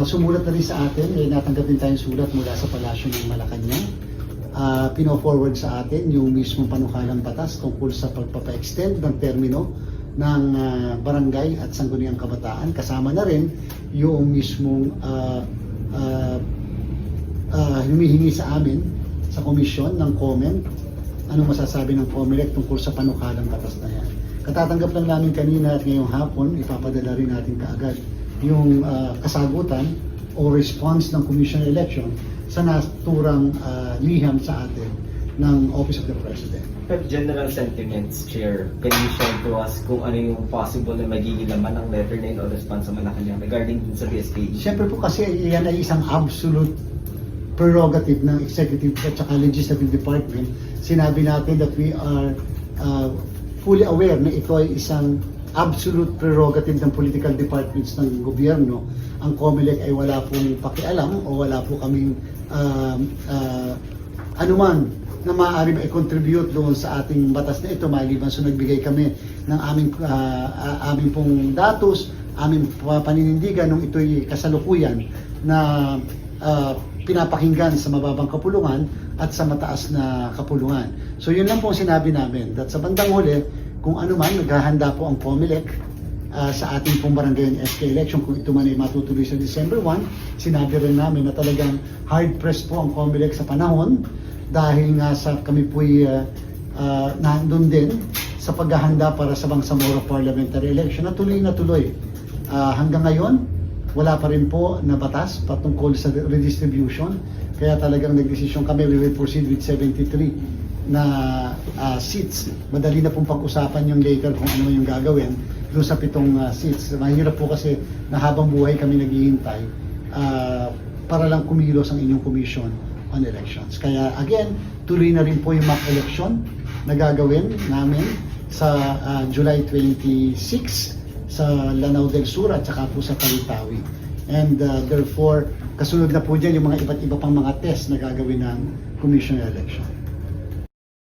Sumulat na rin sa atin, may natanggap din tayong sulat mula sa Palasyo ng Malacanang. Pino-forward sa atin yung mismong panukalang batas tungkol sa pagpapa-extend ng termino ng barangay at sangguniang kabataan. Kasama na rin yung mismong humihingi sa amin sa komisyon ng comment. Ano masasabi ng COMELEC tungkol sa panukalang batas na yan. Katatanggap lang namin kanina at ngayong hapon, ipapadala rin natin kaagad yung kasagutan o response ng Commission on Election sa naturang liham sa atin ng Office of the President. Pero general sentiments, Chair, can you share to us kung ano yung possible na magiging laman ng letter na yun o response sa Malacanang regarding dun sa BSKE? Siyempre po kasi yan ay isang absolute prerogative ng Executive at saka Legislative Department. Sinabi natin that we are fully aware na ito ay isang absolute prerogative ng political departments ng gobyerno. Ang COMELEC ay wala pong pakialam o wala po kaming anuman na maaari ma-contribute doon sa ating batas na ito maliban sa nagbigay kami ng aming pong datos, aming paninindigan nung ito'y kasalukuyan na pinapakinggan sa mababang kapulungan at sa mataas na kapulungan. So yun lang po ang sinabi namin, that sa bandang huli, kung ano man, naghahanda po ang COMELEC sa ating pong barangay and SK election, kung ito man ay matutuloy sa December 1, sinabi rin namin na talagang hard-pressed po ang COMELEC sa panahon dahil nga sa kami po'y nandun din sa paghahanda para sa Bangsamoro parliamentary election na tuloy. Hanggang ngayon, wala pa rin po na batas patungkol sa redistribution, kaya talagang nagdesisyon kami, we will proceed with 73 na seats. Madali na pong pag-usapan yung later kung ano yung gagawin doon sa 7 seats. Mahirap po kasi na habang buhay kami naghihintay para lang kumilos ang inyong commission on elections. Kaya again, tuloy na rin po yung mock election na gagawin namin sa July 26 sa Lanao del Sur at saka po sa Tawi-Tawi. And therefore, kasunod na po dyan yung mga iba't iba pang mga test na gagawin ng commission on election.